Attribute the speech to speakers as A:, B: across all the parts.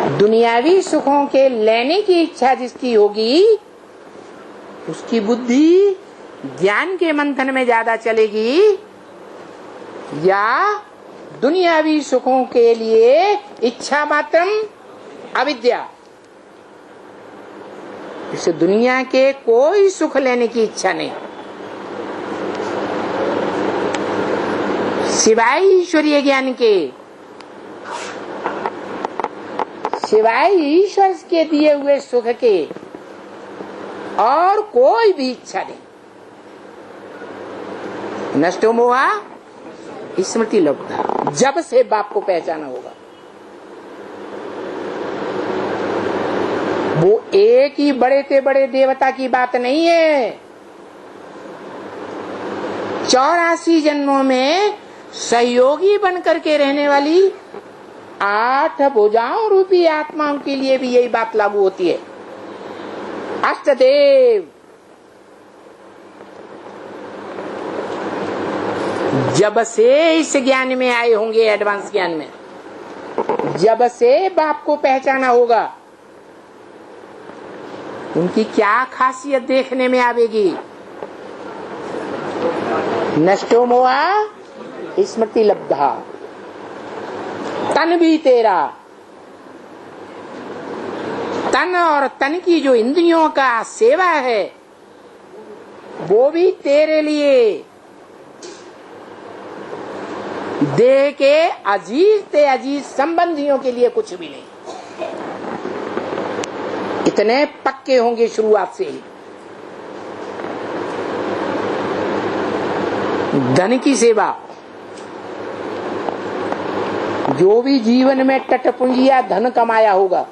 A: दुनियावी सुखों के लेने की इच्छा जिसकी होगी उसकी बुद्धि ज्ञान के मंथन में ज्यादा चलेगी, या दुनियावी सुखों के लिए इच्छा मात्रम अविद्या, इसे दुनिया के कोई सुख लेने की इच्छा नहीं सिवाय ईश्वरीय ज्ञान के, सिवाय ईश्वर के दिए हुए सुख के और कोई भी इच्छा नहीं। नष्ट मोहा स्मृति लब्धा, जब से बाप को पहचाना होगा। वो एक ही बड़े से बड़े देवता की बात नहीं है, 84 जन्मों में सहयोगी बनकर के रहने वाली 8 भुजाओं रूपी आत्माओं के लिए भी यही बात लागू होती है। अष्टदेव जब से इस ज्ञान में आए होंगे, एडवांस ज्ञान में, जब से बाप को पहचाना होगा, उनकी क्या खासियत देखने में आवेगी। नष्टो मोहा स्मृति लब्धा, तन भी तेरा, तन और तन की जो इंद्रियों का सेवा है वो भी तेरे लिए, देह के अजीज से अजीज संबंधियों के लिए कुछ भी नहीं। इतने पक्के होंगे शुरुआत से ही। धन की सेवा, जो भी जीवन में टटपुंजिया धन कमाया होगा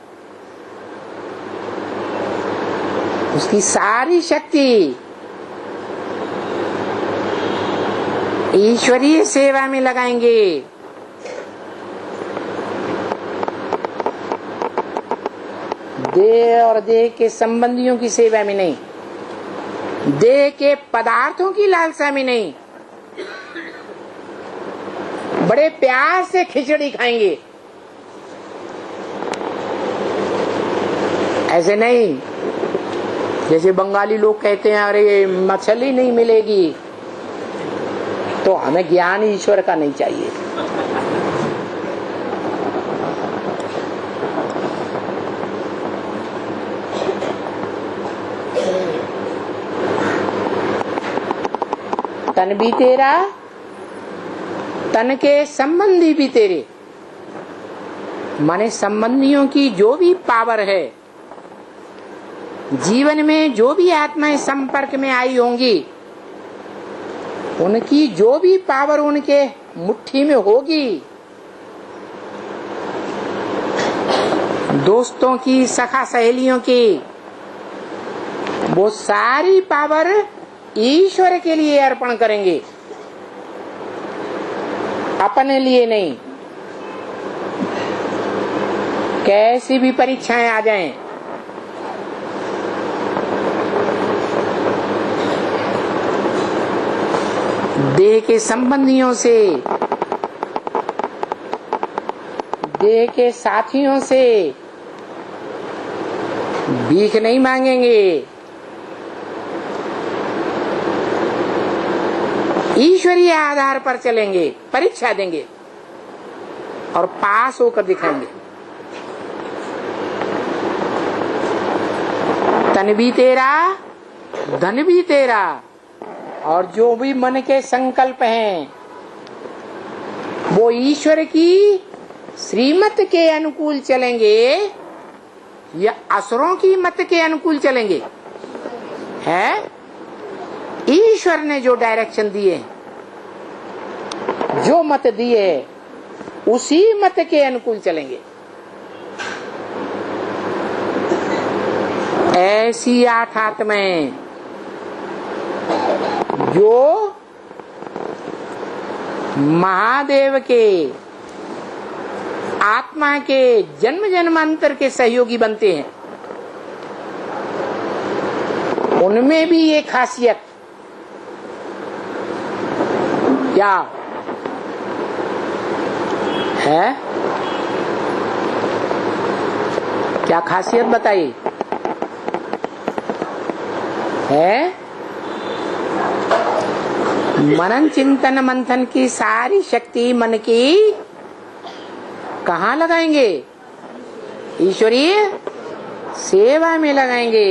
A: उसकी सारी शक्ति ईश्वरीय सेवा में लगाएंगे। देह और देह के संबंधियों की सेवा में नहीं, देह के पदार्थों की लालसा में नहीं, बड़े प्यार से खिचड़ी खाएंगे, ऐसे नहीं जैसे बंगाली लोग कहते हैं अरे मछली नहीं मिलेगी। तो हमें ज्ञान ईश्वर का नहीं चाहिए। तन भी तेरा, तन के संबंधी भी तेरे, माने संबंधियों की जो भी पावर है, जीवन में जो भी आत्माएं संपर्क में आई होंगी, उनकी जो भी पावर उनके मुट्ठी में होगी, दोस्तों की, सखा सहेलियों की, वो सारी पावर ईश्वर के लिए अर्पण करेंगे, अपने लिए नहीं। कैसी भी परीक्षाएं आ जाएं, देह के संबंधियों से, देह के साथियों से भीख नहीं मांगेंगे, ईश्वरीय आधार पर चलेंगे, परीक्षा देंगे और पास होकर दिखाएंगे। तन भी तेरा, धन भी तेरा, और जो भी मन के संकल्प हैं वो ईश्वर की श्रीमत के अनुकूल चलेंगे या असुरों की मत के अनुकूल चलेंगे। है ईश्वर ने जो डायरेक्शन दिए, जो मत दिए, उसी मत के अनुकूल चलेंगे। ऐसी 8 आत्माएं जो महादेव के आत्मा के जन्म जन्मांतर के सहयोगी बनते हैं, उनमें भी ये खासियत क्या है? क्या खासियत बताइए है? मनन चिंतन मंथन की सारी शक्ति मन की कहाँ लगाएंगे? ईश्वरीय सेवा में लगाएंगे।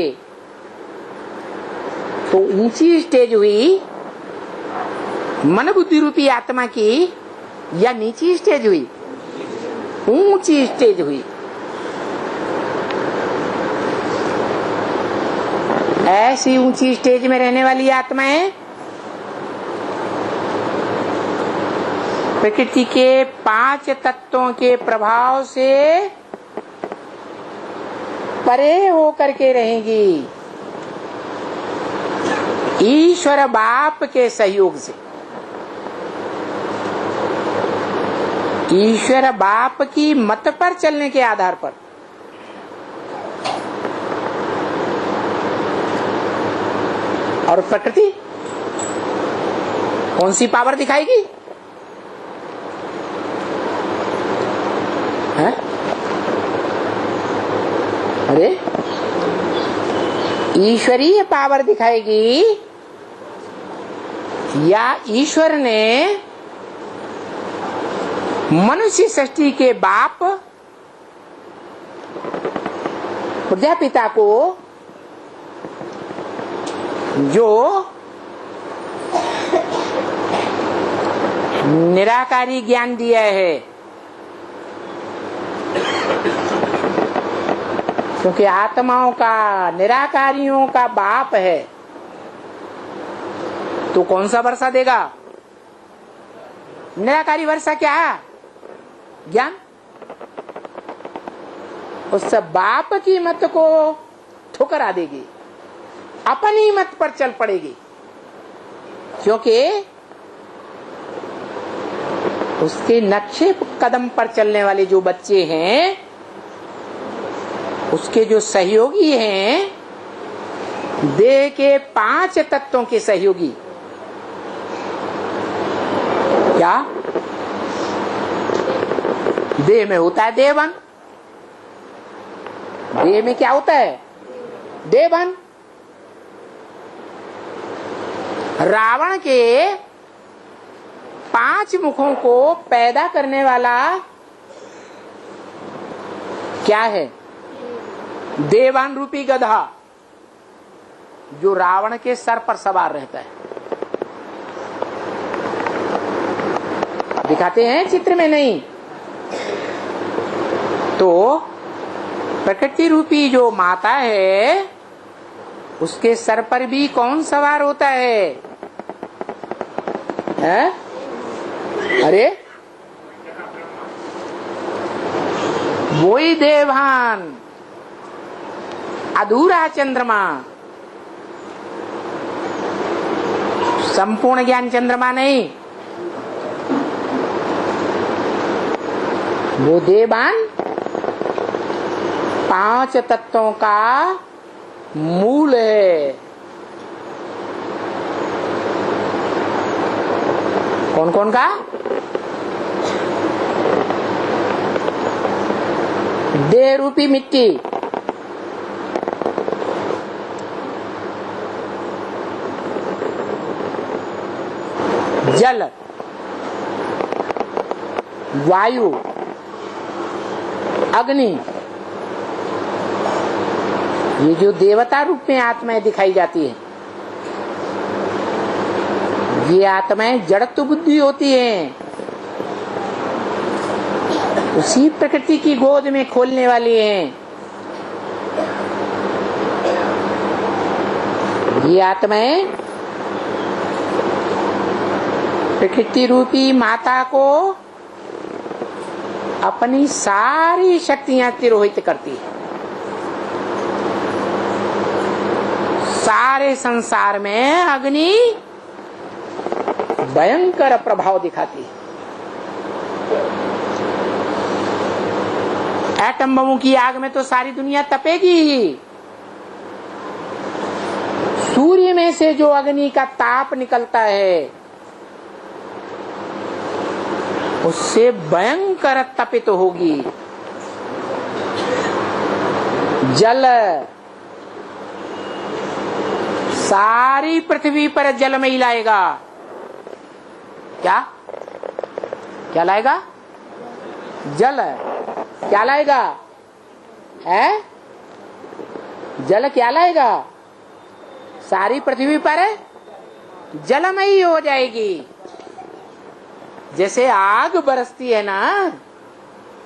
A: तो ऊंची स्टेज हुई मन बुद्धि रूपी आत्मा की, या नीची स्टेज हुई? ऊंची स्टेज हुई। ऐसी ऊंची स्टेज में रहने वाली आत्माएं प्रकृति के 5 तत्वों के प्रभाव से परे होकर के रहेंगी, ईश्वर बाप के सहयोग से। ईश्वर बाप की मत पर चलने के आधार पर। और प्रकृति कौन सी पावर दिखाएगी? है? अरे ईश्वरीय पावर दिखाएगी, या ईश्वर ने मनुष्य सृष्टि के बाप प्रजापिता को जो निराकारी ज्ञान दिया है, क्योंकि आत्माओं का निराकारियों का बाप है, तो कौन सा वर्षा देगा? निराकारी वर्षा क्या है? ज्ञान। उस बाप की मत को ठुकरा देगी, अपनी मत पर चल पड़ेगी, क्योंकि उसके नक्शे कदम पर चलने वाले जो बच्चे हैं, उसके जो सहयोगी हैं, देह के 5 तत्वों के सहयोगी, क्या देह में होता है देवन। देह में क्या होता है? देवन। रावण के 5 मुखों को पैदा करने वाला क्या है? देवान रूपी गधा, जो रावण के सर पर सवार रहता है। दिखाते हैं चित्र में, नहीं तो प्रकृति रूपी जो माता है, उसके सर पर भी कौन सवार होता है? अरे वही देवान, अधूरा चंद्रमा, संपूर्ण ज्ञान चंद्रमा नहीं, वो देवान 5 तत्वों का मूल है। कौन कौन का? देह रूपी मिट्टी, जल, वायु, अग्नि, ये जो देवता रूप में आत्माएं दिखाई जाती है, ये आत्माएं जड़त्व बुद्धि होती हैं, उसी प्रकृति की गोद में खोलने वाली हैं। ये आत्माएं प्रकृति रूपी माता को अपनी सारी शक्तियां तिरोहित करती है। सारे संसार में अग्नि भयंकर प्रभाव दिखाती है। एटम बमों की आग में तो सारी दुनिया तपेगी ही। सूर्य में से जो अग्नि का ताप निकलता है, उससे भयंकर तपित होगी। जल, सारी पृथ्वी पर जलमय लाएगा। क्या क्या लाएगा? जल। क्या लाएगा? है जल क्या लाएगा? सारी पृथ्वी पर जलमयी हो जाएगी। जैसे आग बरसती है ना,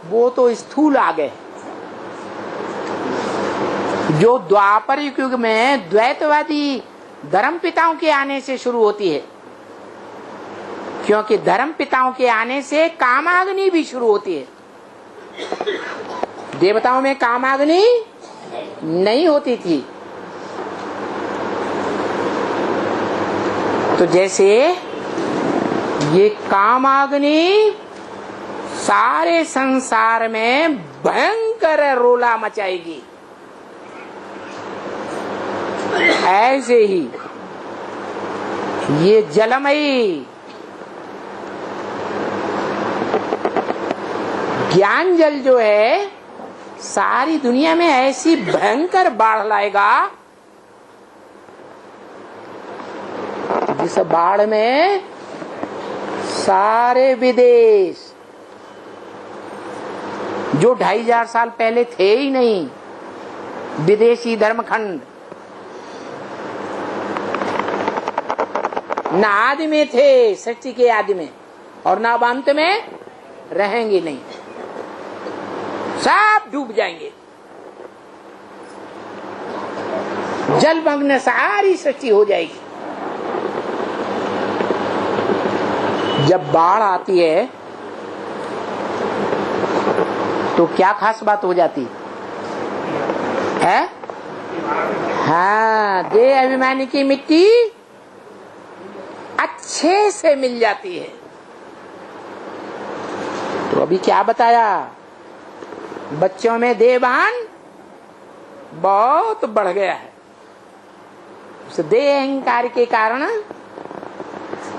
A: वो तो स्थूल आग है। जो द्वापर युग में द्वैतवादी धर्म पिताओं के आने से शुरू होती है, क्योंकि धर्म पिताओं के आने से कामाग्नि भी शुरू होती है। देवताओं में कामाग्नि नहीं होती थी। तो जैसे ये कामाग्नि सारे संसार में भयंकर रोला मचाएगी, ऐसे ही ये जलमयी ज्ञान जल जो है सारी दुनिया में ऐसी भयंकर बाढ़ लाएगा, जिस बाढ़ में सारे विदेश जो 2500 साल पहले थे ही नहीं, विदेशी धर्मखंड न आदि में थे, सृष्टि के आदि में, और न अंत में रहेंगे नहीं, सब डूब जाएंगे। जलमग्न सारी सृष्टि हो जाएगी। जब बाढ़ आती है तो क्या खास बात हो जाती है? हाँ, देह अभिमानी की मिट्टी अच्छे से मिल जाती है। तो अभी क्या बताया? बच्चों में देहभान बहुत बढ़ गया है। उस देह अहंकार के कारण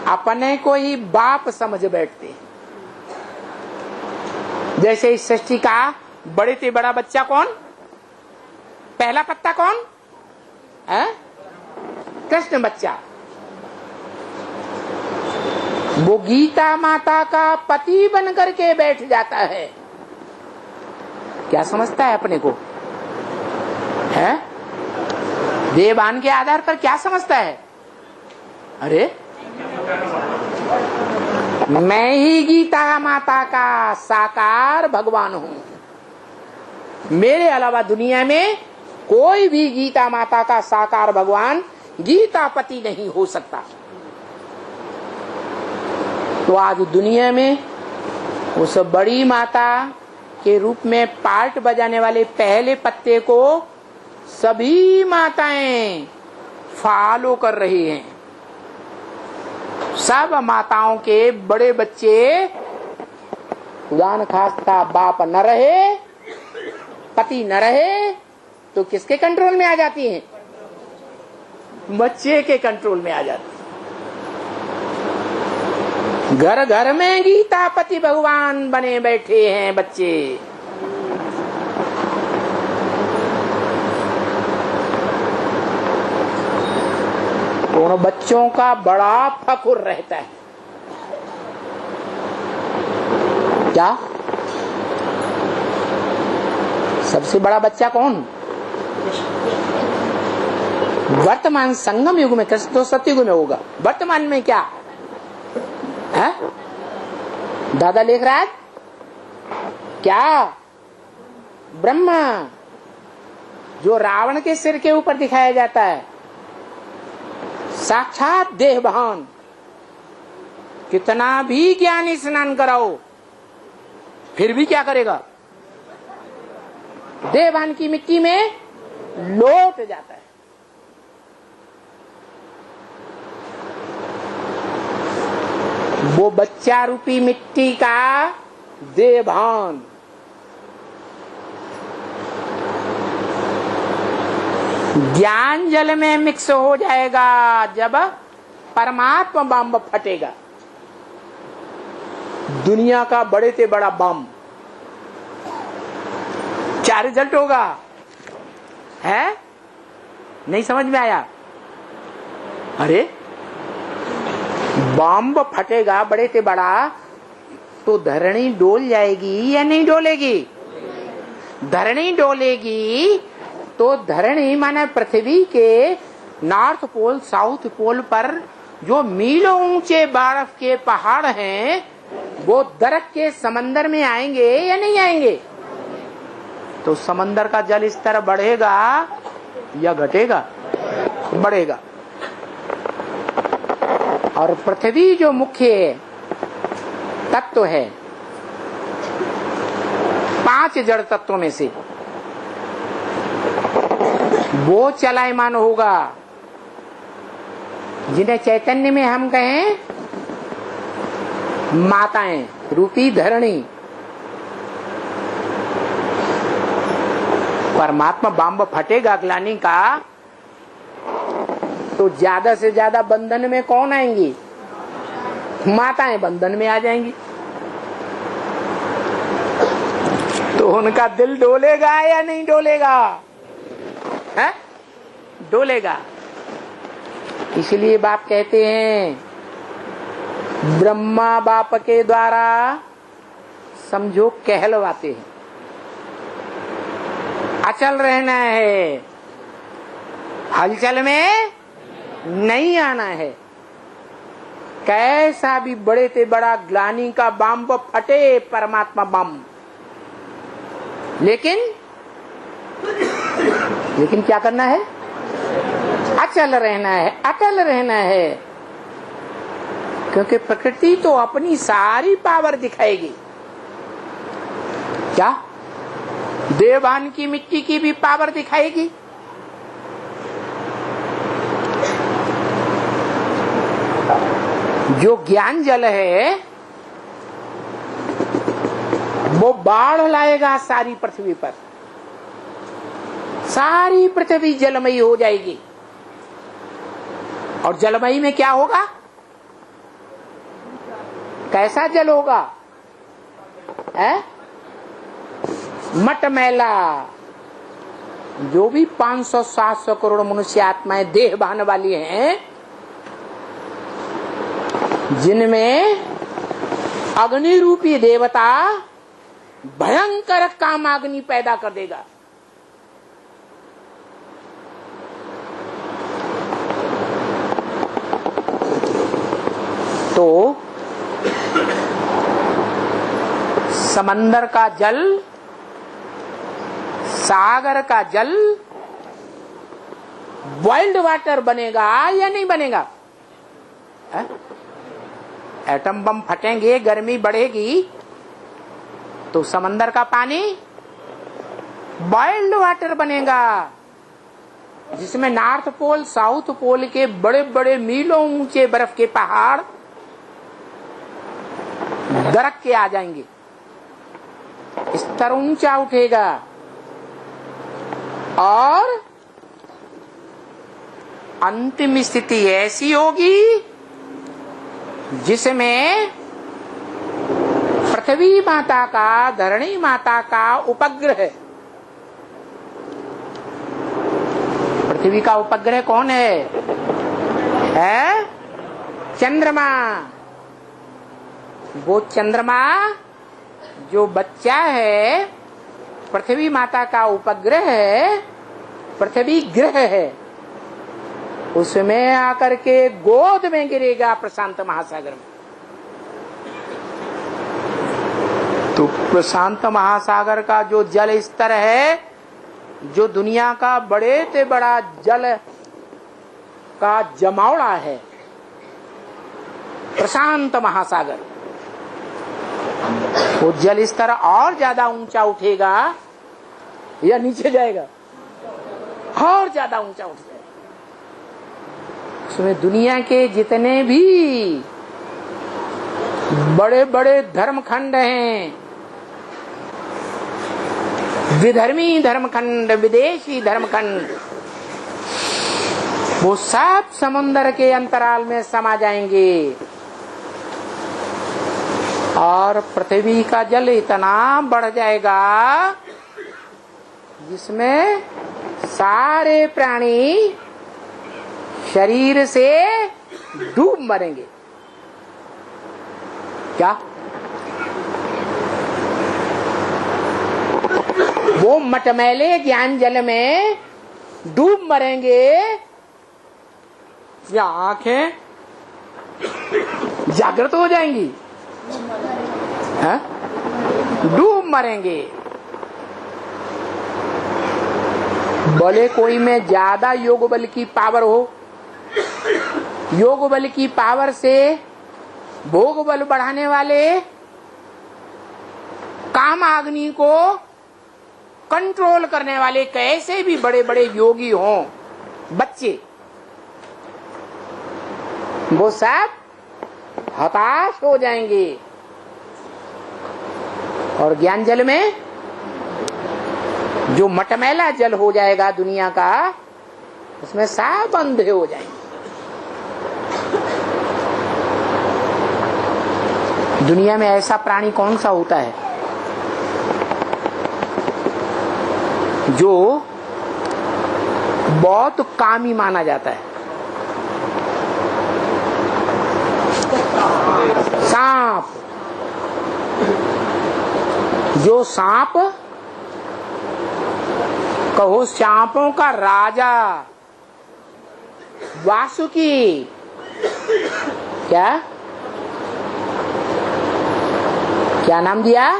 A: अपने को ही बाप समझ बैठते। जैसे इस सृष्टि का बड़े से बड़ा बच्चा कौन? पहला पत्ता कौन है? कृष्ण बच्चा। वो गीता माता का पति बन करके बैठ जाता है। क्या समझता है अपने को? है देवान के आधार पर क्या समझता है? अरे मैं ही गीता माता का साकार भगवान हूं। मेरे अलावा दुनिया में कोई भी गीता माता का साकार भगवान गीतापति नहीं हो सकता। तो आज दुनिया में उस बड़ी माता के रूप में पार्ट बजाने वाले पहले पत्ते को सभी माताएं फॉलो कर रही हैं। सब माताओं के बड़े बच्चे खुदा खास्ता बाप न रहे, पति न रहे, तो किसके कंट्रोल में आ जाती हैं? बच्चे के कंट्रोल में आ जाती। घर घर में गीतापति भगवान बने बैठे हैं बच्चे। तो उन बच्चों का बड़ा फखुर रहता है। क्या सबसे बड़ा बच्चा कौन? वर्तमान संगम युग में, कृष्ण तो सतयुग में होगा। वर्तमान में क्या है? दादा लिख रहा है क्या? ब्रह्मा, जो रावण के सिर के ऊपर दिखाया जाता है, साक्षात देहभान। कितना भी ज्ञानी स्नान कराओ फिर भी क्या करेगा? देहभान की मिट्टी में लौट जाता है। वो बच्चा रूपी मिट्टी का देहभान ज्ञान जल में मिक्स हो जाएगा जब परमात्मा बम फटेगा। दुनिया का बड़े से बड़ा बम क्या रिजल्ट होगा? है? नहीं समझ में आया? अरे बम फटेगा बड़े से बड़ा तो धरणी डोल जाएगी या नहीं डोलेगी? धरणी डोलेगी तो धरणी माने पृथ्वी के नॉर्थ पोल साउथ पोल पर जो मीलों ऊंचे बर्फ के पहाड़ हैं वो दरक के समंदर में आएंगे या नहीं आएंगे? तो समंदर का जल स्तर बढ़ेगा या घटेगा? बढ़ेगा। और पृथ्वी जो मुख्य तत्व है 5 जड़ तत्वों में से, वो चलायमान होगा जिन्हें चैतन्य में हम कहें माताएं रूपी धरणी। परमात्मा बम फटेगा ग्लानि का तो ज्यादा से ज्यादा बंधन में कौन आएंगी? माताएं बंधन में आ जाएंगी। तो उनका दिल डोलेगा या नहीं डोलेगा? है? डोलेगा। इसलिए बाप कहते हैं ब्रह्मा बाप के द्वारा समझो कहलवाते हैं, अचल रहना है, हलचल में नहीं आना है। कैसा भी बड़े से बड़ा ग्लानि का बम फटे परमात्मा बम, लेकिन क्या करना है? अचल रहना है, अटल रहना है। क्योंकि प्रकृति तो अपनी सारी पावर दिखाएगी। क्या देवान की मिट्टी की भी पावर दिखाएगी? जो ज्ञान जल है वो बाढ़ लाएगा सारी पृथ्वी पर, सारी पृथ्वी जलमयी हो जाएगी। और जलमयी में क्या होगा? कैसा जल होगा? मटमैला। जो भी 500-700 करोड़ मनुष्य आत्माएं देहभान वाली हैं, जिनमें अग्नि रूपी देवता भयंकर कामाग्नि पैदा कर देगा। तो समंदर का जल, सागर का जल बॉइल्ड वाटर बनेगा या नहीं बनेगा? एटम बम फटेंगे, गर्मी बढ़ेगी तो समंदर का पानी बॉइल्ड वाटर बनेगा, जिसमें नॉर्थ पोल साउथ पोल के बड़े बड़े मीलों ऊंचे बर्फ के पहाड़ दरक के आ जाएंगे, स्तर ऊंचा उठेगा। और अंतिम स्थिति ऐसी होगी जिसमें पृथ्वी माता का, धरणी माता का उपग्रह, पृथ्वी का उपग्रह कौन है? चंद्रमा। वो चंद्रमा जो बच्चा है, पृथ्वी माता का उपग्रह है, पृथ्वी ग्रह है, उसमें आकर के गोद में गिरेगा प्रशांत महासागर में। तो प्रशांत महासागर का जो जल स्तर है, जो दुनिया का बड़े से बड़ा जल का जमावड़ा है, प्रशांत महासागर, वो जल स्तर और ज्यादा ऊंचा उठेगा या नीचे जाएगा? और ज्यादा ऊंचा उठ जाएगा। उसमें दुनिया के जितने भी बड़े बड़े धर्मखंड हैं, विधर्मी धर्मखंड, विदेशी धर्मखंड, वो सब समुद्र के अंतराल में समा जाएंगे। और पृथ्वी का जल इतना बढ़ जाएगा जिसमें सारे प्राणी शरीर से डूब मरेंगे। क्या वो मटमैले ज्ञान जल में डूब मरेंगे या आंखें जागृत हो जाएंगी? डूब मरेंगे। बोले कोई में ज्यादा योग बल की पावर हो, योग बल की पावर से भोग बल बढ़ाने वाले काम अग्नि को कंट्रोल करने वाले कैसे भी बड़े बड़े योगी हों, बच्चे, वो सब हताश हो जाएंगे। और ज्ञान जल में जो मटमैला जल हो जाएगा दुनिया का, उसमें सब अंधे हो जाएंगे। दुनिया में ऐसा प्राणी कौन सा होता है जो बहुत कामी माना जाता है? सांप। जो सांप, कहो सांपों का राजा वासुकी। क्या क्या नाम दिया?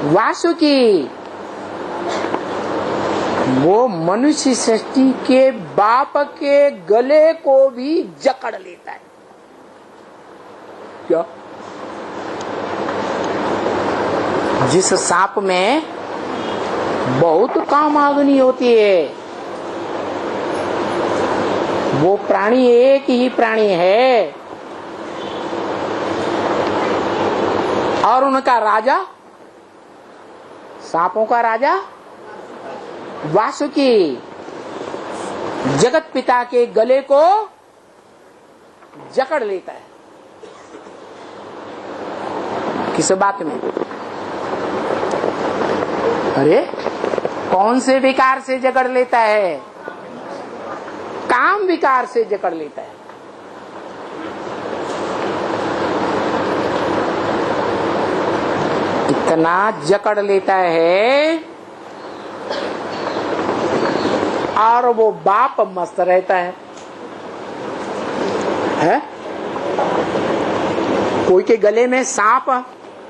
A: वासुकी। वो मनुष्य सृष्टि के बाप के गले को भी जकड़ लेता है। क्या? जिस सांप में बहुत कामाग्नि होती है, वो प्राणी एक ही प्राणी है और उनका राजा, सांपों का राजा वासुकी, जगत पिता के गले को जकड़ लेता है। किस बात में? अरे कौन से विकार से जकड़ लेता है? काम विकार से जकड़ लेता है। इतना जकड़ लेता है और वो बाप मस्त रहता है? कोई के गले में सांप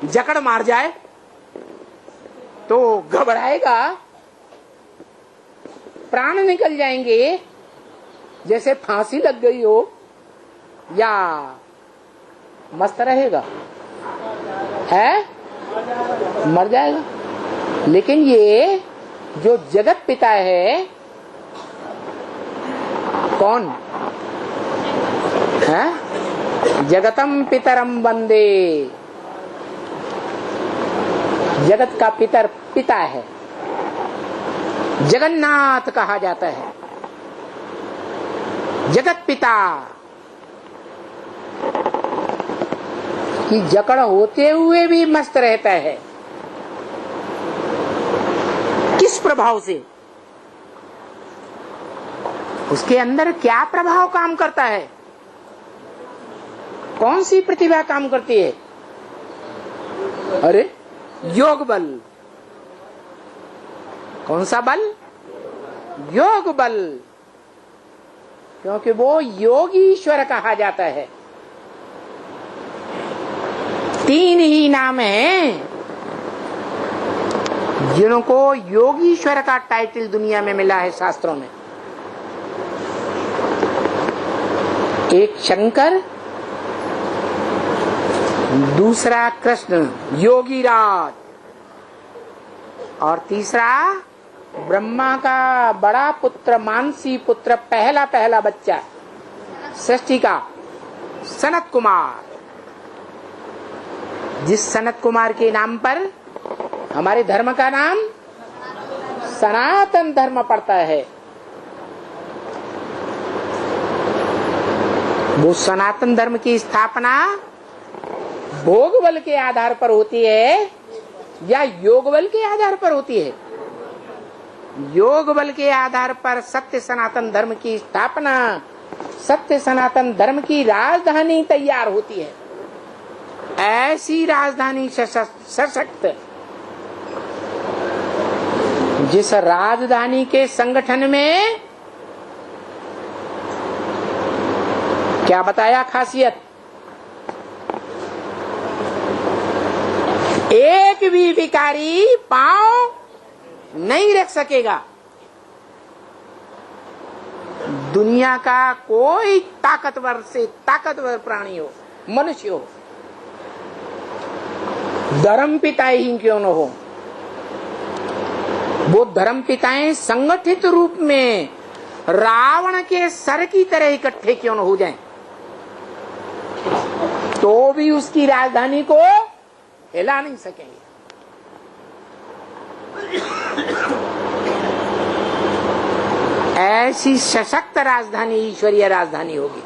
A: जकड़ मार जाए तो घबराएगा, प्राण निकल जाएंगे जैसे फांसी लग गई हो, या मस्त रहेगा? है मर जाएगा। लेकिन ये जो जगत पिता है, कौन है? जगतम पितरम वंदे। जगत का पिता है, जगन्नाथ कहा जाता है। जगत पिता की जकड़ होते हुए भी मस्त रहता है। किस प्रभाव से? उसके अंदर क्या प्रभाव काम करता है? कौन सी प्रतिभा काम करती है? अरे योग बल। कौन सा बल? योग बल। क्योंकि वो योगीश्वर कहा जाता है। तीन ही नाम हैं जिनको योगीश्वर का टाइटल दुनिया में मिला है शास्त्रों में। एक शंकर, दूसरा कृष्ण योगीराज, और तीसरा ब्रह्मा का बड़ा पुत्र, मानसी पुत्र, पहला बच्चा सृष्टि का, सनत कुमार। जिस सनत कुमार के नाम पर हमारे धर्म का नाम सनातन धर्म पड़ता है। वो सनातन धर्म की स्थापना भोग बल के आधार पर होती है या योग बल के आधार पर होती है? योग बल के आधार पर सत्य सनातन धर्म की स्थापना, सत्य सनातन धर्म की राजधानी तैयार होती है। ऐसी राजधानी सशक्त, जिस राजधानी के संगठन में क्या बताया खासियत, एक भी विकारी पांव नहीं रख सकेगा। दुनिया का कोई ताकतवर से ताकतवर प्राणी हो, मनुष्य हो, धर्म पिता ही क्यों न हो, वो धर्म पिताएं संगठित रूप में रावण के सर की तरह इकट्ठे क्यों न हो जाएं, तो भी उसकी राजधानी को हिला नहीं सकेंगे। ऐसी सशक्त राजधानी ईश्वरीय राजधानी होगी।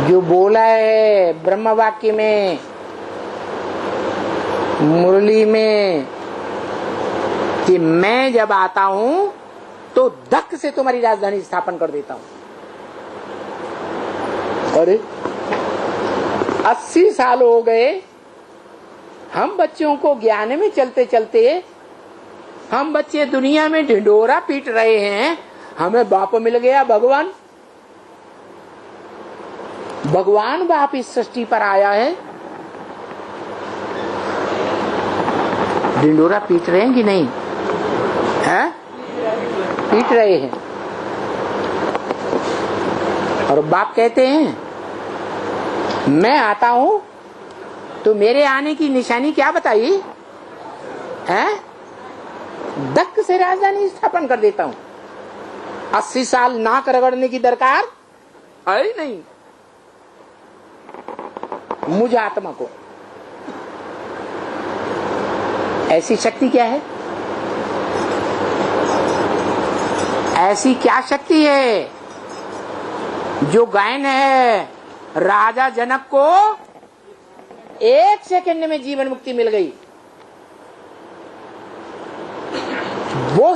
A: जो बोला है ब्रह्म वाक्य में, मुरली में, कि मैं जब आता हूं तो धक से तुम्हारी राजधानी स्थापन कर देता हूं। अरे 80 साल हो गए, हम बच्चों को ज्ञान में चलते चलते हम बच्चे दुनिया में ढिंढोरा पीट रहे हैं। हमें बाप मिल गया, भगवान। भगवान बाप इस सृष्टि पर आया है। ढिंढोरा पीट रहे हैं कि नहीं है? पीट रहे हैं। और बाप कहते हैं मैं आता हूं तो मेरे आने की निशानी क्या बताई है? धक से राजधानी स्थापन कर देता हूं। 80 साल नाक रगड़ने की दरकार है ही नहीं मुझ आत्मा को। ऐसी शक्ति क्या है? ऐसी क्या शक्ति है जो गायन है राजा जनक को 1 सेकंड में जीवन मुक्ति मिल गई। वो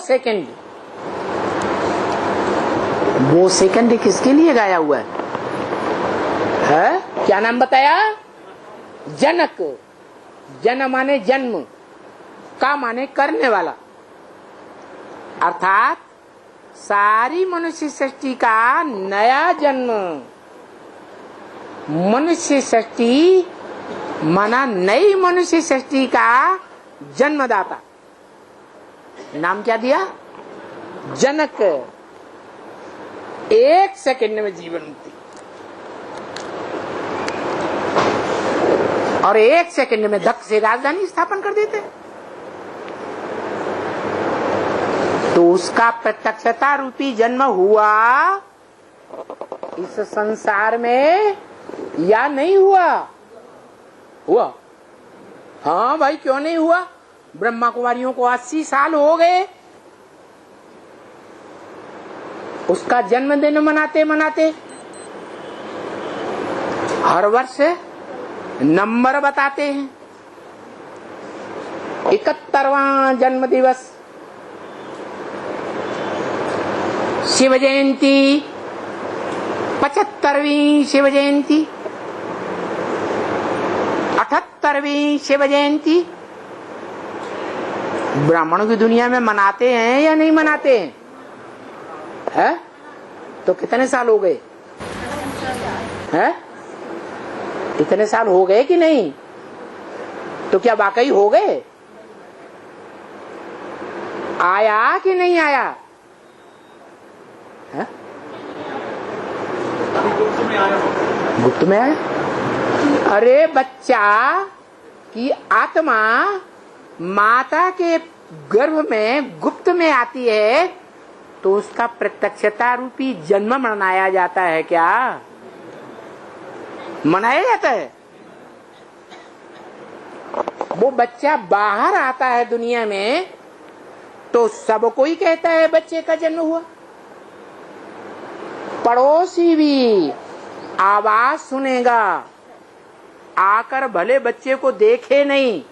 A: सेकंड किसके लिए गाया हुआ है? क्या नाम बताया? जनक। जन माने जन्म, का माने करने वाला, अर्थात सारी मनुष्य सृष्टि का नया जन्म। मनुष्य सृष्टि माना नई मनुष्य सृष्टि का जन्मदाता। नाम क्या दिया? जनक। 1 सेकंड में जीवन मुक्ति, और 1 सेकंड में धक से राजधानी स्थापन कर देते। तो उसका प्रत्यक्षता रूपी जन्म हुआ इस संसार में या नहीं हुआ? हुआ। हाँ भाई, क्यों नहीं हुआ? ब्रह्मा कुमारियों को 80 साल हो गए उसका जन्मदिन मनाते मनाते। हर वर्ष नंबर बताते हैं। 71वां जन्म दिवस, शिव जयंती, 75वीं शिव जयंती, 78वीं शिव जयंती ब्राह्मणों की दुनिया में मनाते हैं या नहीं मनाते हैं? है? तो कितने साल हो गए हैं? इतने साल हो गए कि नहीं? तो क्या वाकई हो गए? आया कि नहीं आया? है? गुप्त में आया। अरे बच्चा की आत्मा माता के गर्भ में गुप्त में आती है तो उसका प्रत्यक्षता रूपी जन्म मनाया जाता है। क्या मनाया जाता है? वो बच्चा बाहर आता है दुनिया में तो सब कोई कहता है बच्चे का जन्म हुआ। पड़ोसी भी आवाज सुनेगा, आकर भले बच्चे को देखे नहीं,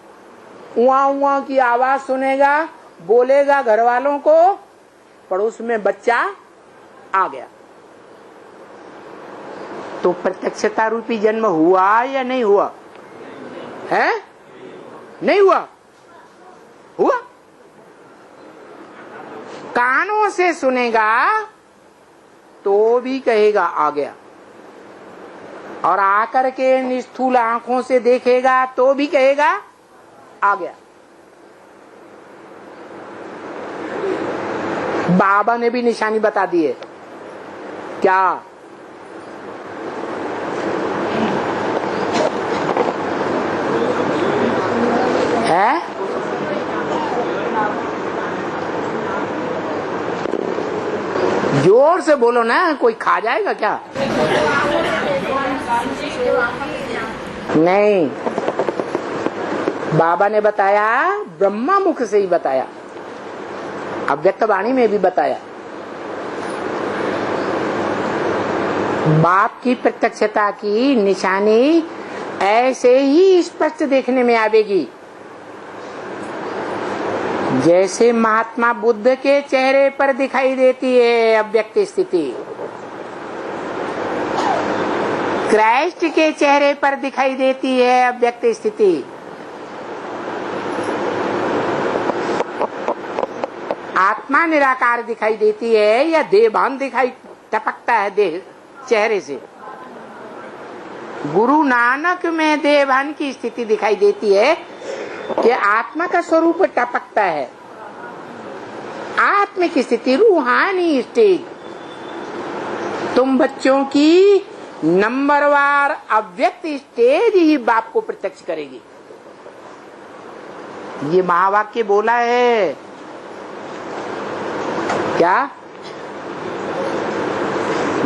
A: उआ उआ की आवाज सुनेगा, बोलेगा घर वालों को, पड़ोस में बच्चा आ गया। तो प्रत्यक्षता रूपी जन्म हुआ या नहीं हुआ? है? नहीं हुआ? हुआ। कानों से सुनेगा तो भी कहेगा आ गया, और आकर के निस्थूल आंखों से देखेगा तो भी कहेगा आ गया। बाबा ने भी निशानी बता दी है। क्या? है? जोर से बोलो ना, कोई खा जाएगा क्या? नहीं, बाबा ने बताया, ब्रह्मा मुख से ही बताया, अव्यक्त वाणी में भी बताया। बाप की प्रत्यक्षता की निशानी ऐसे ही स्पष्ट देखने में आवेगी जैसे महात्मा बुद्ध के चेहरे पर दिखाई देती है अव्यक्त स्थिति, क्राइस्ट के चेहरे पर दिखाई देती है अव्यक्त स्थिति। आत्मा निराकार दिखाई देती है या देहभान दिखाई टपकता है देह चेहरे से? गुरु नानक में देहभान की स्थिति दिखाई देती है कि आत्मा का स्वरूप टपकता है। आत्मा की स्थिति रूहानी स्टेज तुम बच्चों की नंबरवार अव्यक्त स्टेज ही बाप को प्रत्यक्ष करेगी। ये महावाक्य बोला है क्या?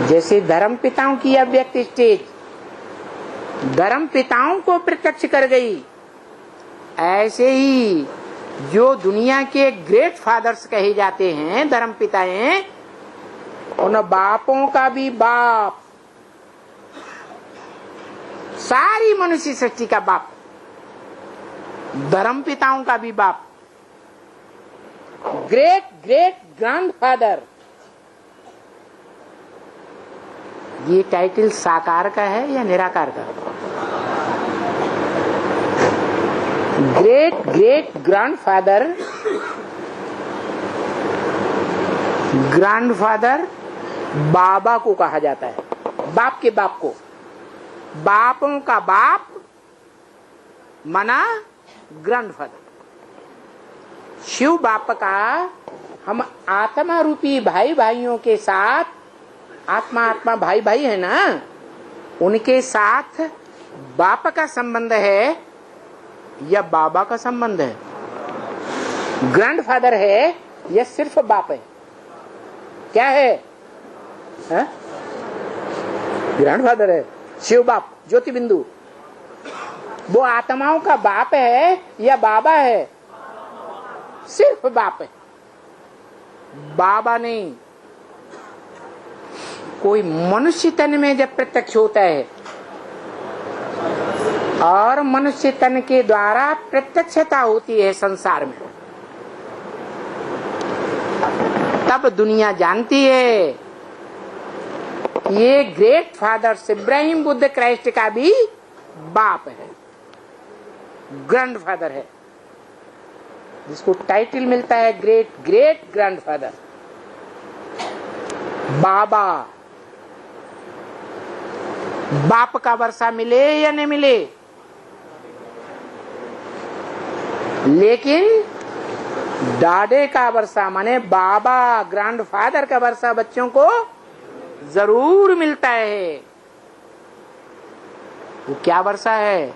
A: जैसे धर्म पिताओं की अव्यक्त स्टेज धर्म पिताओं को प्रत्यक्ष कर गई, ऐसे ही जो दुनिया के ग्रेट फादर्स कहे जाते हैं धर्म पिता हैं, उन बापों का भी बाप, सारी मनुष्य सृष्टि का बाप, धर्म पिताओं का भी बाप, ग्रेट ग्रेट ग्रैंडफादर। ये टाइटल साकार का है या निराकार का? ग्रेट ग्रेट ग्रैंडफादर, ग्रैंडफादर बाबा को कहा जाता है, बाप के बाप को। बापों का बाप मना ग्रैंडफादर। शिव बाप का हम आत्मा रूपी भाई भाइयों के साथ, आत्मा आत्मा भाई भाई है ना, उनके साथ बाप का संबंध है या बाबा का संबंध है? ग्रैंडफादर है या सिर्फ बाप है? क्या है? ग्रैंडफादर है शिव बाप ज्योति बिंदु। वो आत्माओं का बाप है या बाबा है? सिर्फ बाप है, बाबा नहीं। कोई मनुष्य तन में जब प्रत्यक्ष होता है और मनुष्य तन के द्वारा प्रत्यक्षता होती है संसार में, तब दुनिया जानती है ये great fathers Ibrahim Buddha Christ का भी बाप है, ग्रैंडफादर है, जिसको टाइटल मिलता है ग्रेट ग्रेट ग्रैंडफादर। बाबा, बाप का वर्षा मिले या नहीं मिले, लेकिन डाडे का वर्षा माने बाबा ग्रैंडफादर का वर्षा बच्चों को जरूर मिलता है। वो क्या वर्षा है?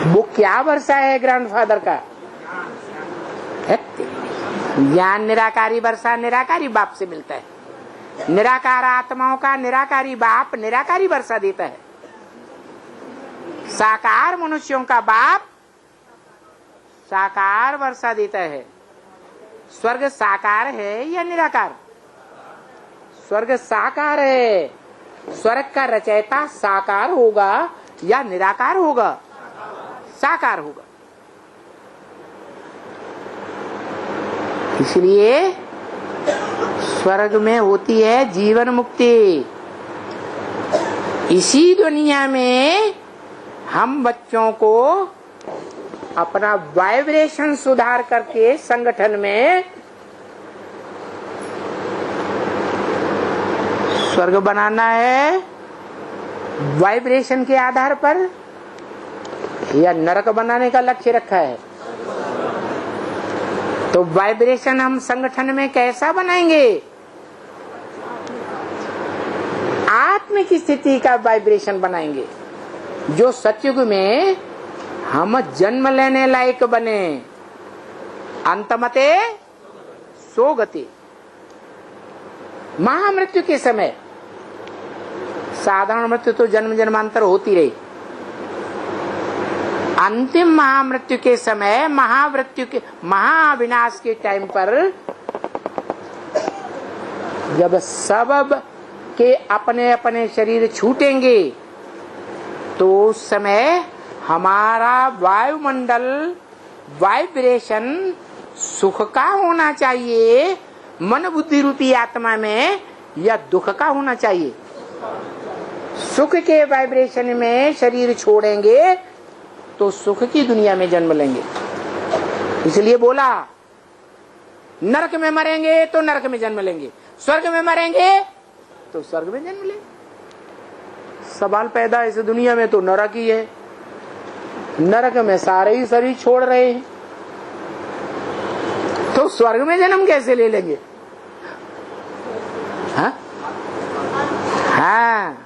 A: वो क्या वर्षा है ग्रैंडफादर का? ज्ञान निराकारी वर्षा निराकारी बाप से मिलता है। निराकार आत्माओं का निराकारी बाप निराकारी वर्षा देता है। साकार मनुष्यों का बाप साकार वर्षा देता है। स्वर्ग साकार है या निराकार? स्वर्ग साकार है। स्वर्ग का रचयिता साकार होगा या निराकार होगा? साकार होगा। इसलिए स्वर्ग में होती है जीवन मुक्ति। इसी दुनिया में हम बच्चों को अपना वाइब्रेशन सुधार करके संगठन में स्वर्ग बनाना है वाइब्रेशन के आधार पर, या नरक बनाने का लक्ष्य रखा है। तो वाइब्रेशन हम संगठन में कैसा बनाएंगे? आत्म की स्थिति का वाइब्रेशन बनाएंगे, जो सतयुग में हम जन्म लेने लायक बने। अंतमते सोगति। महामृत्यु के समय, साधारण मृत्यु तो जन्म जन्मांतर होती रही, अंतिम महामृत्यु के समय, महामृत्यु के महाविनाश के टाइम पर, जब सब के अपने अपने शरीर छूटेंगे, तो उस समय हमारा वायुमंडल वाइब्रेशन सुख का होना चाहिए मन बुद्धि रूपी आत्मा में, या दुख का होना चाहिए? सुख के वाइब्रेशन में शरीर छोड़ेंगे तो सुख की दुनिया में जन्म लेंगे। इसलिए बोला नरक में मरेंगे तो नरक में जन्म लेंगे, स्वर्ग में मरेंगे तो स्वर्ग में जन्म लेंगे। सवाल पैदा इस दुनिया में तो नरक ही है, नरक में सारे ही शरीर छोड़ रहे हैं, तो स्वर्ग में जन्म कैसे ले लेंगे? हाँ,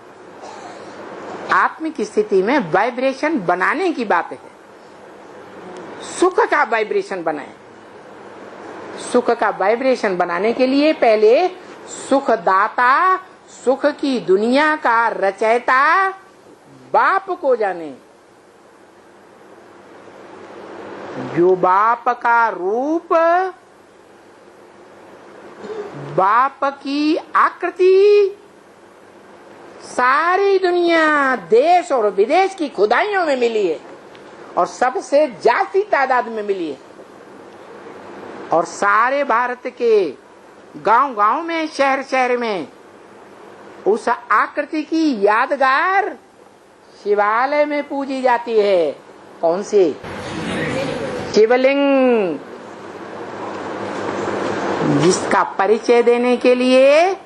A: आत्मिक स्थिति में वाइब्रेशन बनाने की बात है। सुख का वाइब्रेशन बनाए। सुख का वाइब्रेशन बनाने के लिए पहले सुखदाता, सुख की दुनिया का रचयिता बाप को जाने। जो बाप का रूप, बाप की आकृति सारी दुनिया, देश और विदेश की खुदाइयों में मिली है, और सबसे ज्यादा तादाद में मिली है। और सारे भारत के गांव गांव में, शहर शहर में उस आकृति की यादगार शिवालय में पूजी जाती है। कौन सी? शिवलिंग, जिसका परिचय देने के लिए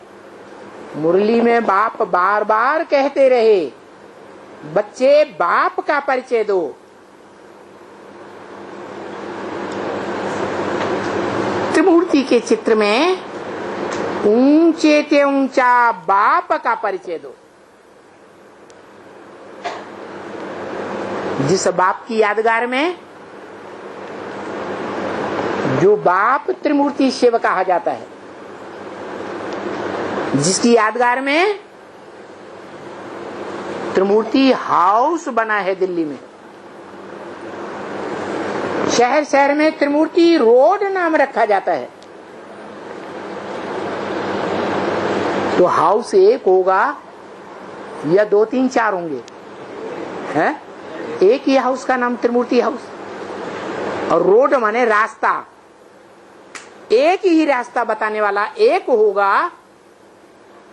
A: मुरली में बाप बार बार कहते रहे, बच्चे बाप का परिचय दो। त्रिमूर्ति के चित्र में ऊंचे से ऊंचा बाप का परिचय दो। जिस बाप की यादगार में, जो बाप त्रिमूर्ति शिव कहा जाता है, जिसकी यादगार में त्रिमूर्ति हाउस बना है दिल्ली में, शहर शहर में त्रिमूर्ति रोड नाम रखा जाता है। तो हाउस एक होगा या 2 3 4 होंगे? हैं? एक ही हाउस का नाम त्रिमूर्ति हाउस। और रोड माने रास्ता, एक ही रास्ता बताने वाला एक होगा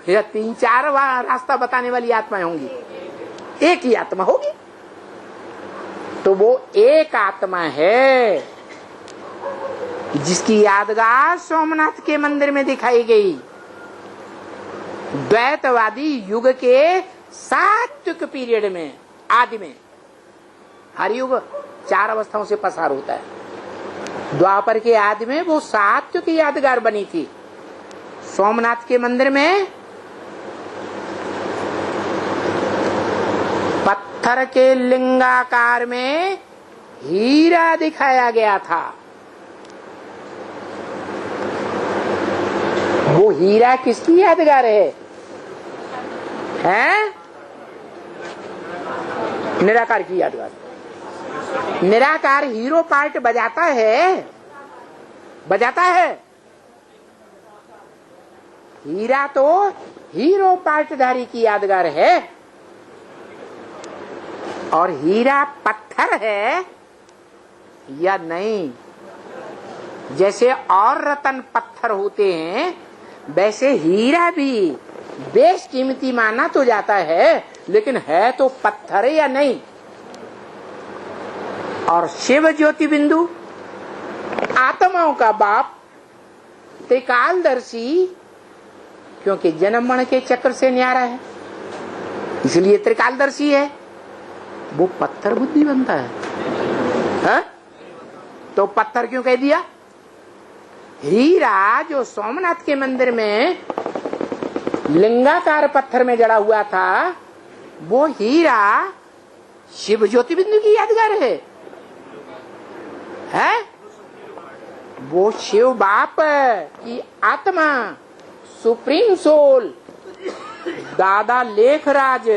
A: या 3 4 रास्ता बताने वाली आत्माएं होंगी? एक ही आत्मा होगी। तो वो एक आत्मा है जिसकी यादगार सोमनाथ के मंदिर में दिखाई गई। द्वैतवादी युग के सात्विक पीरियड में, आदि में, हर युग 4 अवस्थाओं से पसार होता है। द्वापर के आदि में वो सात्विक यादगार बनी थी। सोमनाथ के मंदिर में पत्थर के लिंगाकार में हीरा दिखाया गया था। वो हीरा किसकी यादगार है? हैं? निराकार की यादगार। निराकार हीरो पार्ट बजाता है, बजाता है। हीरा तो हीरो पार्टधारी की यादगार है। और हीरा पत्थर है या नहीं? जैसे और रतन पत्थर होते हैं, वैसे हीरा भी बेशकीमती माना तो जाता है, लेकिन है तो पत्थर या नहीं? और शिव ज्योति बिंदु आत्माओं का बाप, त्रिकालदर्शी, क्योंकि जन्म मरण के चक्र से न्यारा है इसलिए त्रिकालदर्शी है, वो पत्थर बुद्धि बनता है? तो पत्थर क्यों कह दिया? हीरा जो सोमनाथ के मंदिर में लिंगाकार पत्थर में जड़ा हुआ था, वो हीरा शिव ज्योति बिंदु की यादगार है? वो शिव बाप की आत्मा, सुप्रीम सोल, दादा लेखराज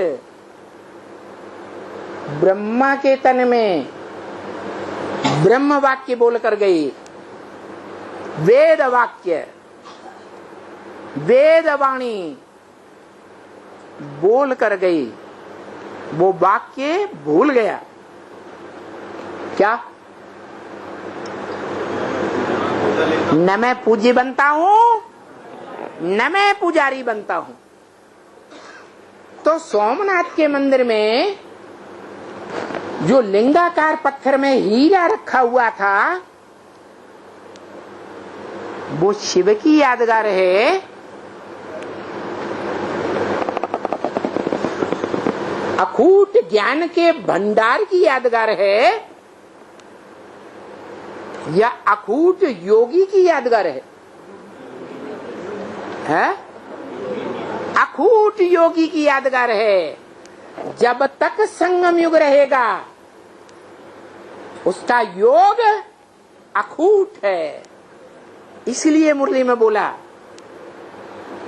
A: ब्रह्मा के तन में ब्रह्म वाक्य बोल कर गई, वेद वाक्य, वेद वाणी बोल कर गई, वो वाक्य भूल गया क्या? न मैं पूज्य बनता हूं न मैं पुजारी बनता हूं। तो सोमनाथ के मंदिर में जो लिंगाकार पत्थर में हीरा रखा हुआ था, वो शिव की यादगार है अखूट ज्ञान के भंडार की यादगार है या अखूट योगी की यादगार है? अखूट योगी की यादगार है। जब तक संगम युग रहेगा उसका योग अखूट है। इसलिए मुरली में बोला,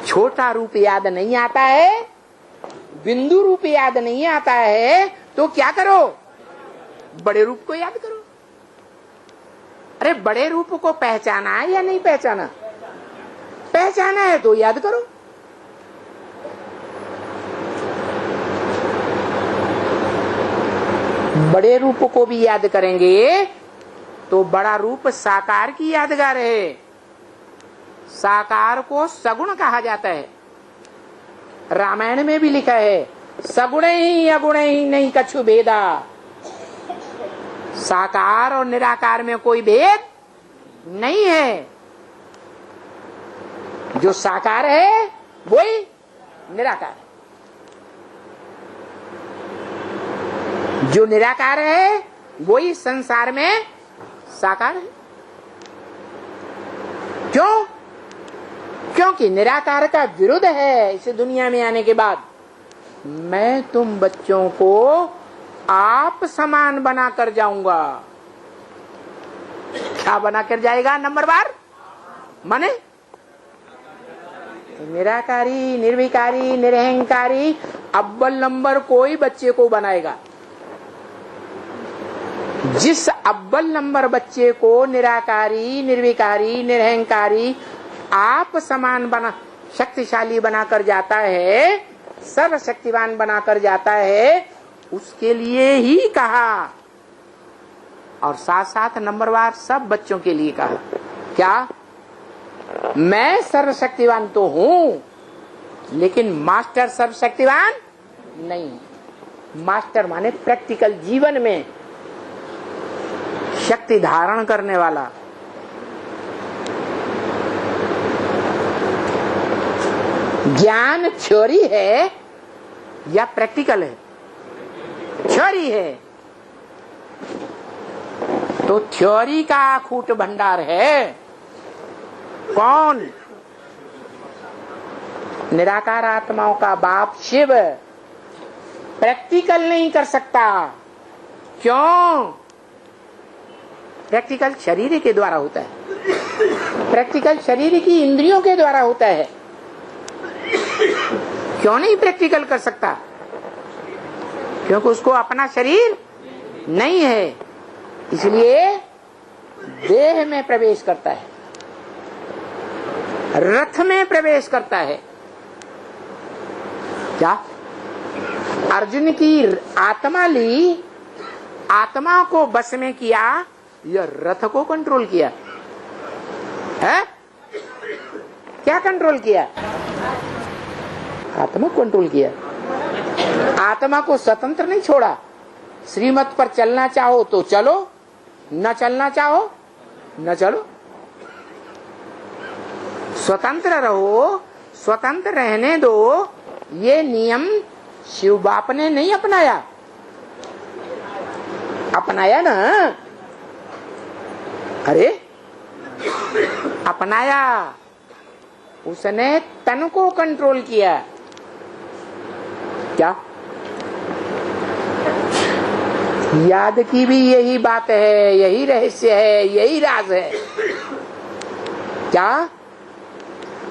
A: छोटा रूप याद नहीं आता है, बिंदु रूप याद नहीं आता है, तो क्या करो? बड़े रूप को याद करो। अरे बड़े रूप को पहचाना है या नहीं पहचाना? पहचाना है तो याद करो। बड़े रूप को भी याद करेंगे तो बड़ा रूप साकार की यादगार है। साकार को सगुण कहा जाता है। रामायण में भी लिखा है, सगुण ही अगुण ही नहीं कछु भेदा। साकार और निराकार में कोई भेद नहीं है। जो साकार है वही निराकार है, जो निराकार है वही संसार में साकार है। क्यों? क्योंकि निराकार का विरोध है इस दुनिया में आने के बाद। मैं तुम बच्चों को आप समान बनाकर जाऊंगा। क्या बनाकर जाएगा? नंबर बार माने निराकारी, निर्विकारी, निरहंकारी, अव्वल नंबर कोई बच्चे को बनाएगा। जिस अव्वल नंबर बच्चे को निराकारी, निर्विकारी, निरहंकारी, आप समान बना, शक्तिशाली बनाकर जाता है, सर्वशक्तिवान बनाकर जाता है, उसके लिए ही कहा। और साथ साथ नंबरवार सब बच्चों के लिए कहा। क्या? मैं सर्वशक्तिवान तो हूं, लेकिन मास्टर सर्वशक्तिवान नहीं। मास्टर माने प्रैक्टिकल जीवन में शक्ति धारण करने वाला। ज्ञान थ्योरी है या प्रैक्टिकल है? थ्योरी है। तो थ्योरी का अखूट भंडार है कौन? निराकार आत्माओं का बाप शिव। प्रैक्टिकल नहीं कर सकता। क्यों? प्रैक्टिकल शरीर के द्वारा होता है। प्रैक्टिकल शरीर की इंद्रियों के द्वारा होता है। क्यों नहीं प्रैक्टिकल कर सकता? क्योंकि उसको अपना शरीर नहीं है, इसलिए देह में प्रवेश करता है, रथ में प्रवेश करता है। क्या? अर्जुन की आत्मा ली, आत्मा को बस में किया, या रथ को कंट्रोल किया है? क्या कंट्रोल किया? आत्मा को कंट्रोल किया। आत्मा को स्वतंत्र नहीं छोड़ा। श्रीमत पर चलना चाहो तो चलो, न चलना चाहो न चलो। स्वतंत्र रहो, स्वतंत्र रहने दो। ये नियम शिव बाप ने नहीं अपनाया, अपनाया ना? अरे अपनाया। उसने तन को कंट्रोल किया। क्या? याद की भी यही बात है, यही रहस्य है, यही राज है। क्या?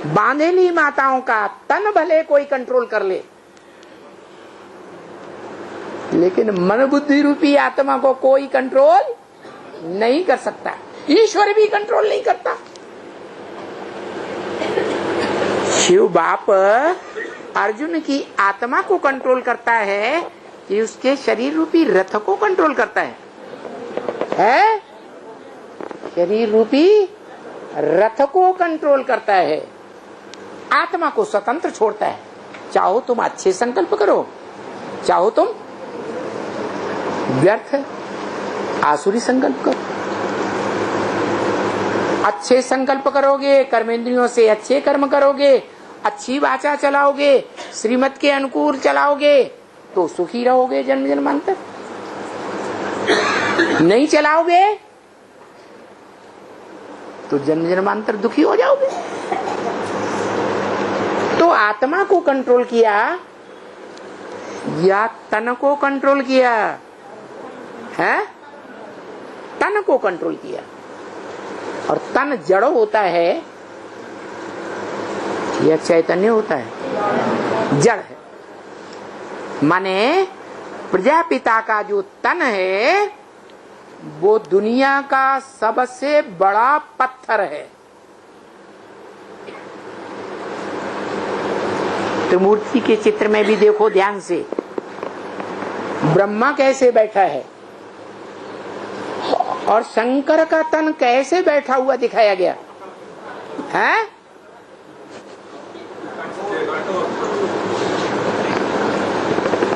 A: बांधेली माताओं का तन भले कोई कंट्रोल कर ले, लेकिन मन बुद्धि रूपी आत्मा को कोई कंट्रोल नहीं कर सकता। ईश्वर भी कंट्रोल नहीं करता। शिव बाप अर्जुन की आत्मा को कंट्रोल करता है कि उसके शरीर रूपी रथ को कंट्रोल करता है? शरीर रूपी रथ को कंट्रोल करता है, आत्मा को स्वतंत्र छोड़ता है। चाहो तुम अच्छे संकल्प करो, चाहो तुम व्यर्थ आसुरी संकल्प करो। अच्छे संकल्प करोगे, कर्मेंद्रियों से अच्छे कर्म करोगे, अच्छी वाचा चलाओगे, श्रीमत के अनुकूल चलाओगे तो सुखी रहोगे जन्म जन्मांतर। नहीं चलाओगे तो जन्म जन्मांतर दुखी हो जाओगे। तो आत्मा को कंट्रोल किया या तन को कंट्रोल किया है? तन को कंट्रोल किया। और तन जड़ होता है या चैतन्य होता है? जड़ है। माने प्रजापिता का जो तन है वो दुनिया का सबसे बड़ा पत्थर है। तो मूर्ति के चित्र में भी देखो ध्यान से, ब्रह्मा कैसे बैठा है और शंकर का तन कैसे बैठा हुआ दिखाया गया है?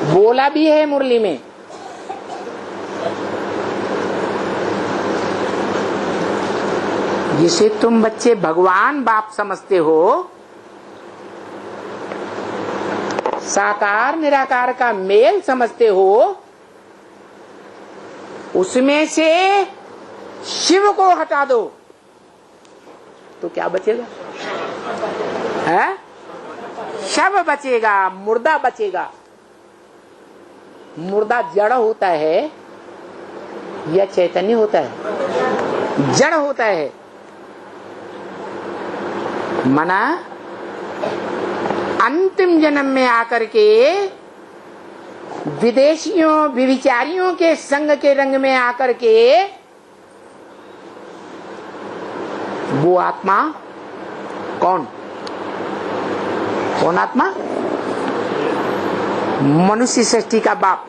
A: बोला भी है मुरली में। जिसे तुम बच्चे भगवान बाप समझते हो, साकार निराकार का मेल समझते हो, उसमें से शिव को हटा दो तो क्या बचेगा? है? शव बचेगा, मुर्दा बचेगा। मुर्दा जड़ होता है या चैतन्य होता है? जड़ होता है। मना अंतिम जन्म में आकर के विदेशियों विविचारियों के संग के रंग में आकर के वो आत्मा कौन कौन आत्मा? मनुष्य सृष्टि का बाप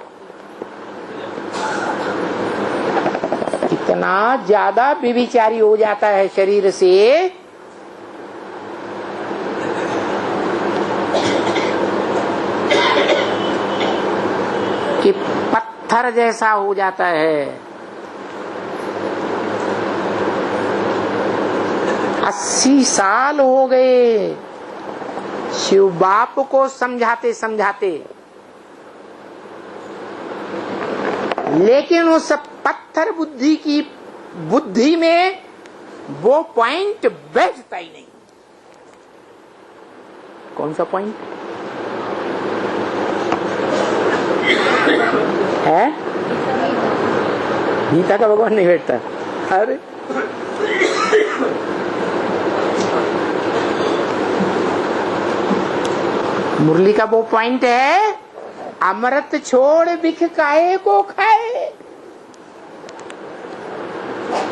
A: इतना ज्यादा विविचारी हो जाता है शरीर से कि पत्थर जैसा हो जाता है। 80 साल हो गए शिव बाप को समझाते समझाते, लेकिन उस पत्थर बुद्धि की बुद्धि में वो पॉइंट बैठता ही नहीं। कौन सा पॉइंट है? गीता का भगवान नहीं बैठता। अरे मुरली का वो पॉइंट है, अमृत छोड़ बिख काहे को खाए।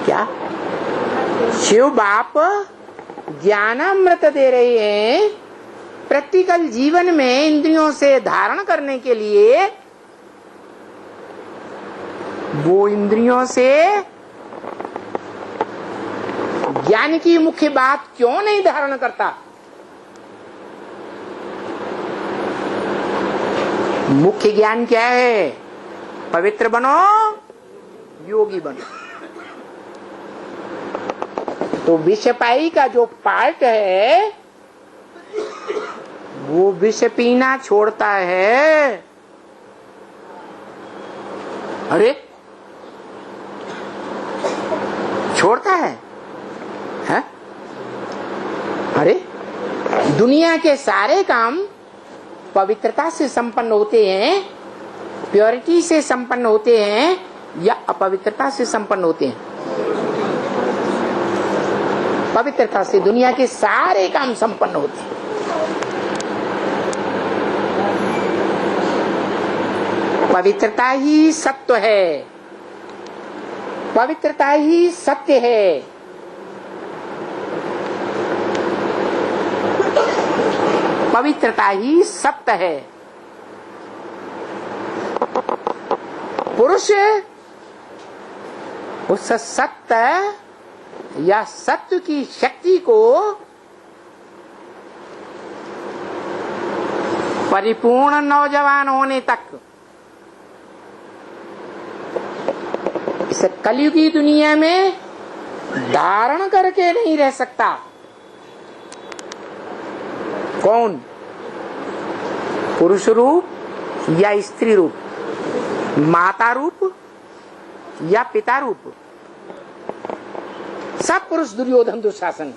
A: क्या शिव बाप ज्ञानामृत दे रहे हैं प्रैक्टिकल जीवन में इंद्रियों से धारण करने के लिए वो इंद्रियों से ज्ञान की मुख्य बात क्यों नहीं धारण करता? मुख्य ज्ञान क्या है? पवित्र बनो, योगी बनो। तो विषपाई का जो पार्ट है वो विष पीना छोड़ता है। अरे छोड़ता है? अरे दुनिया के सारे काम पवित्रता से संपन्न होते हैं, प्योरिटी से संपन्न होते हैं या अपवित्रता से संपन्न होते हैं? पवित्रता से दुनिया के सारे काम संपन्न होते हैं। पवित्रता ही सत्व है, पवित्रता ही सत्य है। पवित्रता ही सत्य है। पुरुष उस सत्य या सत्य की शक्ति को परिपूर्ण नौजवान होने तक इस कलयुगी दुनिया में धारण करके नहीं रह सकता। कौन? पुरुष रूप या स्त्री रूप, माता रूप या पिता रूप? सब पुरुष दुर्योधन दुशासन।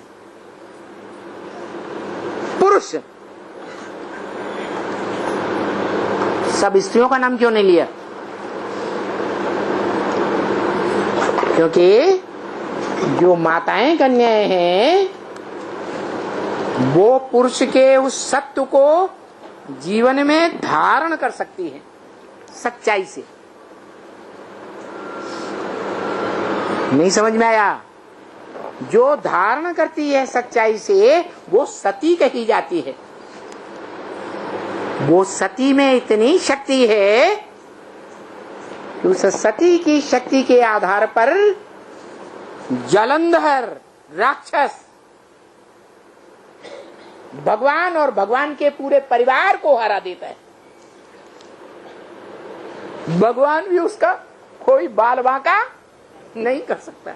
A: पुरुष। सब स्त्रियों का नाम क्यों नहीं लिया? क्योंकि जो माताएं कन्याएं हैं वो पुरुष के उस सत्व को जीवन में धारण कर सकती है सच्चाई से। नहीं समझ में आया? जो धारण करती है सच्चाई से वो सती कही जाती है। वो सती में इतनी शक्ति है कि उस सती की शक्ति के आधार पर जलंधर राक्षस भगवान और भगवान के पूरे परिवार को हरा देता है। भगवान भी उसका कोई बाल बांका नहीं कर सकता।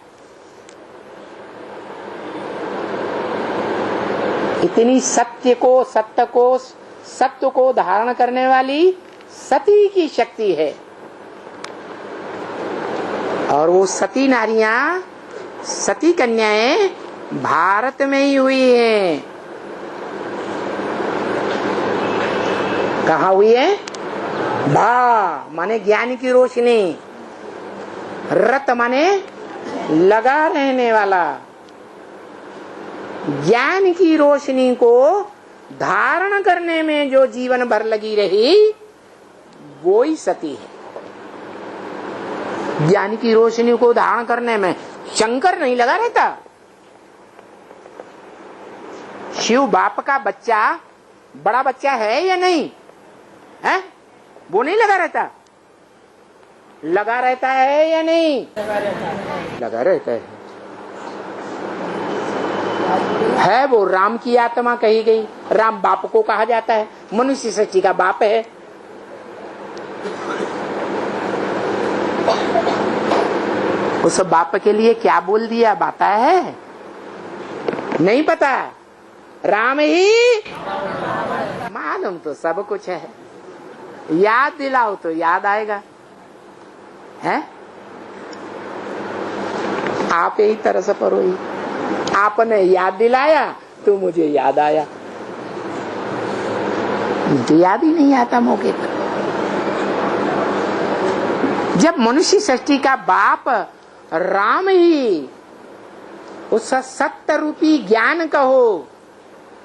A: इतनी सत्य को धारण करने वाली सती की शक्ति है। और वो सती नारियां, सती कन्याएं भारत में ही हुई हैं। कहाँ हुई है? भा माने ज्ञान की रोशनी, रत माने लगा रहने वाला। ज्ञान की रोशनी को धारण करने में जो जीवन भर लगी रही वो ही सती है। ज्ञान की रोशनी को धारण करने में शंकर नहीं लगा रहता। शिव बाप का बच्चा बड़ा बच्चा है या नहीं है? वो नहीं लगा रहता? लगा रहता है या नहीं? लगा रहता है। वो राम की आत्मा कही गई। राम बाप को कहा जाता है। मनुष्य सृष्टि का बाप है। उस बाप के लिए क्या बोल दिया पता है? नहीं पता। राम ही मालूम तो सब कुछ है। याद दिलाओ तो याद आएगा। है आप यही तरह पर हुई। आपने याद दिलाया तो मुझे याद आया। मुझे याद ही नहीं आता मौके पर। जब मनुष्य सृष्टि का बाप राम ही, उस सत्य रूपी ज्ञान कहो,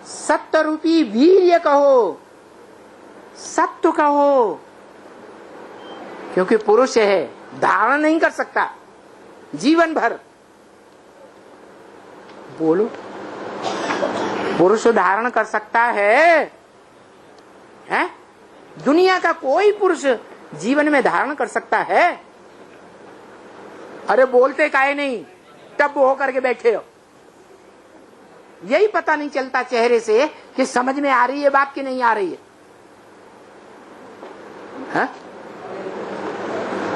A: सत्य रूपी वीर्य कहो, सत्य कहो, क्योंकि पुरुष है धारण नहीं कर सकता जीवन भर। बोलो, पुरुष धारण कर सकता है है? दुनिया का कोई पुरुष जीवन में धारण कर सकता है? अरे बोलते काहे नहीं, टब हो करके बैठे हो। यही पता नहीं चलता चेहरे से कि समझ में आ रही है बात कि नहीं आ रही है?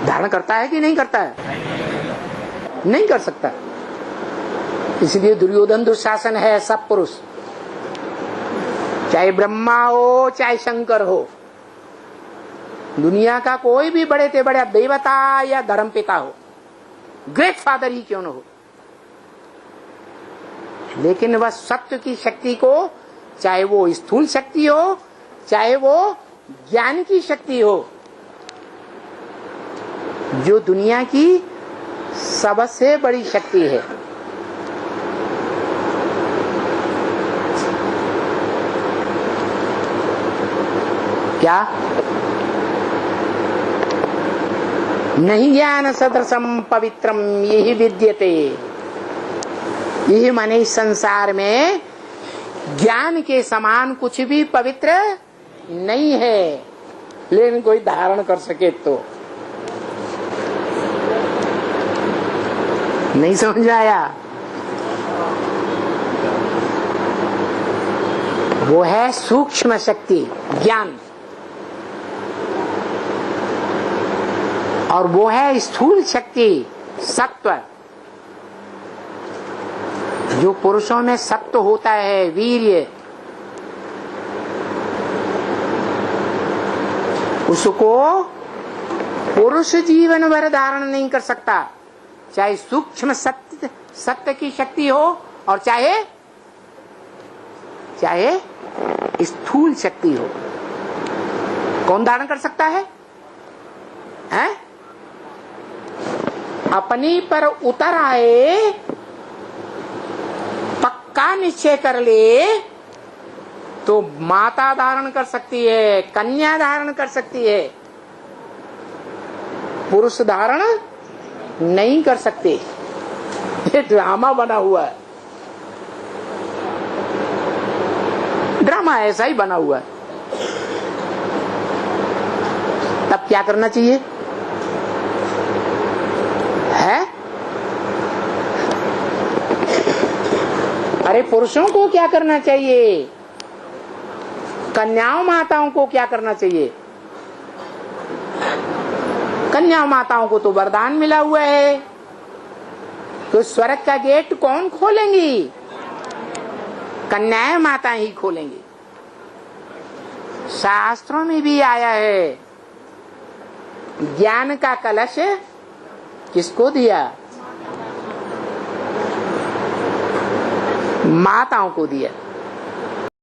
A: धारण करता है कि नहीं करता है? नहीं कर सकता। इसलिए दुर्योधन दुशासन है सब पुरुष, चाहे ब्रह्मा हो चाहे शंकर हो, दुनिया का कोई भी बड़े से बड़ा देवता या धर्मपिता हो, ग्रेट फादर ही क्यों न हो, लेकिन वह सत्य की शक्ति को, चाहे वो स्थूल शक्ति हो चाहे वो ज्ञान की शक्ति हो, जो दुनिया की सबसे बड़ी शक्ति है, क्या नहीं ज्ञान सदृशम पवित्रम यही विद्यते। यही माने इस संसार में ज्ञान के समान कुछ भी पवित्र नहीं है, लेकिन कोई धारण कर सके तो। नहीं समझ आया? वो है सूक्ष्म शक्ति ज्ञान, और वो है स्थूल शक्ति सत्व। जो पुरुषों में सत्व होता है, वीर्य, उसको पुरुष जीवन भर धारण नहीं कर सकता, चाहे सूक्ष्म सत्य की शक्ति हो और चाहे स्थूल शक्ति हो। कौन धारण कर सकता है? हैं? अपनी पर उतर आए, पक्का निश्चय कर ले तो माता धारण कर सकती है, कन्या धारण कर सकती है, पुरुष धारण नहीं कर सकते। ये ड्रामा बना हुआ है, ड्रामा ऐसा ही बना हुआ है। तब क्या करना चाहिए है? अरे पुरुषों को क्या करना चाहिए? कन्याओं माताओं को क्या करना चाहिए? कन्या माताओं को तो वरदान मिला हुआ है, तो स्वर्ग का गेट कौन खोलेंगी? कन्याएं माता ही खोलेंगी। शास्त्रों में भी आया है, ज्ञान का कलश किसको दिया? माताओं को दिया।